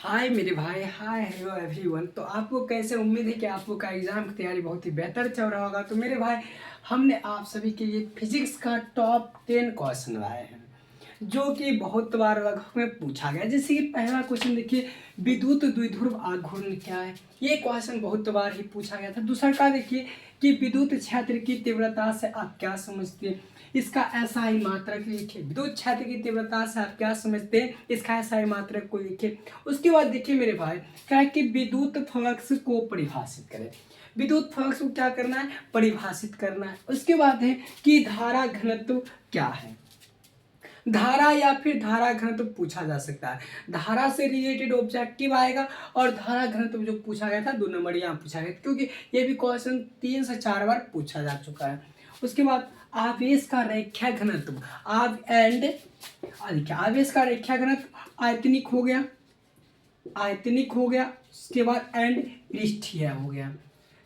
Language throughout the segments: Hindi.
हाय मेरे भाई, हाय हेलो एवरीवन। तो आपको कैसे, उम्मीद है कि आप लोग का एग्ज़ाम की तैयारी बहुत ही बेहतर चल रहा होगा। तो मेरे भाई, हमने आप सभी के लिए फिजिक्स का टॉप 10 क्वेश्चन लाए हैं जो कि बहुत बार लगभग में पूछा गया। जैसे कि पहला क्वेश्चन देखिए, विद्युत द्विध्रुव आघूर्ण क्या है। ये क्वेश्चन बहुत बार ही पूछा गया था। दूसरा का देखिए कि विद्युत क्षेत्र की तीव्रता से आप क्या समझते हैं, इसका एसआई मात्रक लिखे। विद्युत क्षेत्र की तीव्रता से आप क्या समझते हैं, इसका एसआई मात्रक को लिखे। उसके बाद देखिए मेरे भाई, क्या है कि विद्युत फ्लक्स को परिभाषित करें। विद्युत फ्लक्स को क्या करना है, परिभाषित करना है। उसके बाद है कि धारा घनत्व क्या है। धारा या फिर धारा घनत्व पूछा जा सकता है। धारा से रिलेटेड ऑब्जेक्टिव आएगा और धारा घनत्व जो पूछा गया था 2 नंबर यहाँ पूछा गया, क्योंकि ये भी क्वेश्चन 3 से 4 बार पूछा जा चुका है। उसके बाद आवेश का रेखीय घनत्व, आवेश का रेखीय घनत्व आयतनिक हो गया, उसके बाद एंड पृष्ठीय हो गया।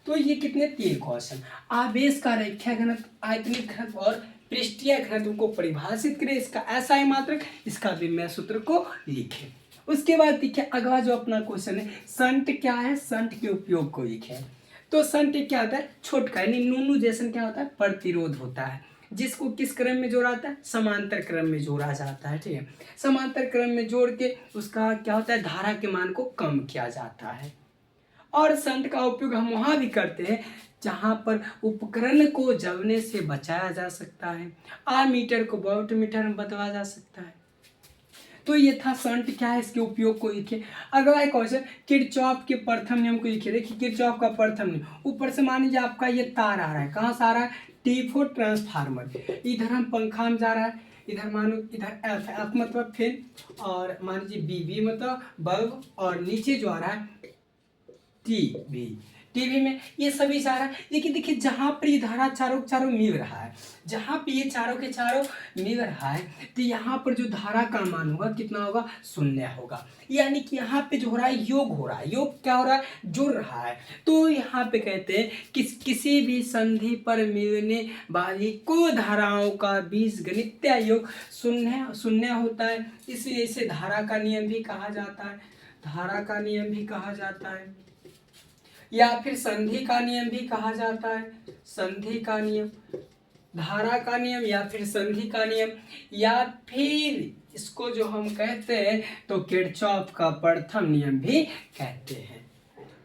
तो ये कितने 3 क्वेश्चन। आवेश का रेखीय घनत्व, आयतनिक घनत्व और पृष्ठीय घनत्व को परिभाषित करें, इसका एसआई मात्रक, इसका विमेय सूत्र को लिखें। उसके बाद देखिए अगला जो अपना क्वेश्चन है, संट क्या है, संट के उपयोग को लिखें। तो संट क्या होता है, छोटका यानी नूनू जैसन क्या होता है, प्रतिरोध होता है, जिसको किस क्रम में जोड़ा जाता है, समांतर क्रम में जोड़ा जाता है। ठीक है, समांतर क्रम में जोड़ के उसका क्या होता है, धारा के मान को कम किया जाता है। और संट का उपयोग हम वहाँ भी करते हैं जहाँ पर उपकरण को जलने से बचाया जा सकता है। आमीटर को वोल्ट मीटर में बदला जा सकता है। तो ये था संट क्या है, इसके उपयोग को लिखिए। अगला क्वेश्चन, किरचॉफ के प्रथम नियम को लिखिए। देखिए किरचॉफ का प्रथम नियम, ऊपर से मान लीजिए आपका ये तार आ रहा है, कहाँ से आ रहा है, T4 ट्रांसफार्मर। इधर हम पंखा में जा रहा है, इधर मानो इधर F मतलब फैन, और मान लीजिए B मतलब बल्ब, और नीचे जो आ रहा है टीवी में ये सभी जा रहा है। लेकिन देखिए जहाँ पर ये धारा चारों मिल रहा है, जहाँ पे ये चारों के चारों मिल रहा है, तो यहाँ पर जो धारा का मान होगा कितना होगा, 0 होगा। यानी कि यहाँ पे जो हो रहा है योग हो रहा है, योग क्या हो रहा है, जुड़ रहा है। तो यहाँ पे कहते हैं कि किसी भी संधि पर मिलने वाली कुल धाराओं का बीजगणितीय योग 0 होता है। इसलिए इसे धारा का नियम भी कहा जाता है, धारा का नियम भी कहा जाता है, या फिर संधि का नियम भी कहा जाता है। संधि का नियम, धारा का नियम, या फिर संधि का नियम, या फिर इसको जो हम कहते हैं तो किरचॉफ का प्रथम नियम भी कहते हैं।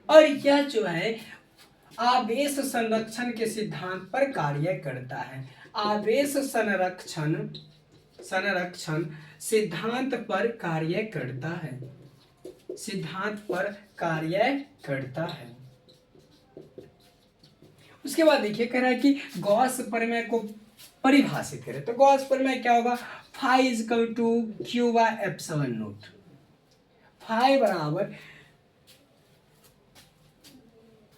और यह जो है आवेश संरक्षण के सिद्धांत पर कार्य करता है। आवेश संरक्षण सिद्धांत पर कार्य करता है, सिद्धांत पर कार्य करता है। उसके बाद देखिए कह रहा है कि गॉस प्रमेय को परिभाषित करें। तो गॉस प्रमेय क्या होगा, phi equal to Q by epsilon naught. phi बराबर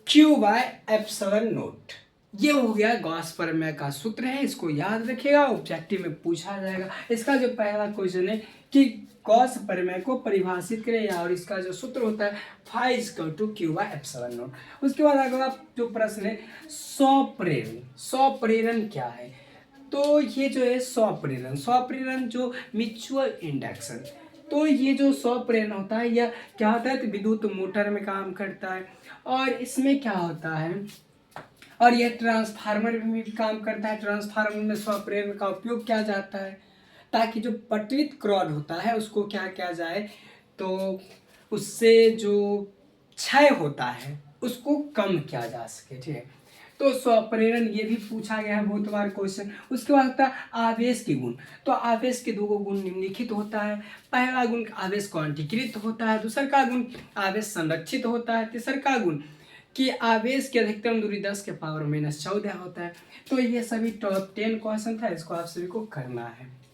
Q बाय एप्सिलॉन नॉट। ये हो गया गॉस प्रमेय का सूत्र है, इसको याद रखिएगा, ऑब्जेक्टिव में पूछा जाएगा। इसका जो पहला क्वेश्चन है कि गॉस प्रमेय को परिभाषित करें, और इसका जो सूत्र होता है phi equal to Q by epsilon naught. उसके बाद अगला जो प्रश्न है, स्वप्रेरण क्या है। तो ये जो है स्वप्रेरण जो म्यूचुअल इंडक्शन, तो ये जो स्वप्रेरण होता है यह क्या होता है, तो विद्युत मोटर में काम करता है। और इसमें क्या होता है, और यह ट्रांसफार्मर में भी काम करता है। ट्रांसफार्मर में स्वप्रेरण का उपयोग किया जाता है ताकि जो पट्टित क्रॉड होता है उसको क्या किया जाए, तो उससे जो क्षय होता है उसको कम किया जा सके। ठीक है, तो स्वप्रेरण ये भी पूछा गया है बहुत बार क्वेश्चन। उसके बाद होता है आवेश के गुण। तो आवेश के 2 गुण निम्नलिखित होता है। पहला गुण आवेश क्वांटीकृत होता है, दूसरा का गुण आवेश संरक्षित होता है, तीसरा का गुण कि आवेश की अधिकतम दूरी 10 के पावर -14 होता है। तो ये सभी टॉप 10 क्वेश्चन था, इसको आप सभी को करना है।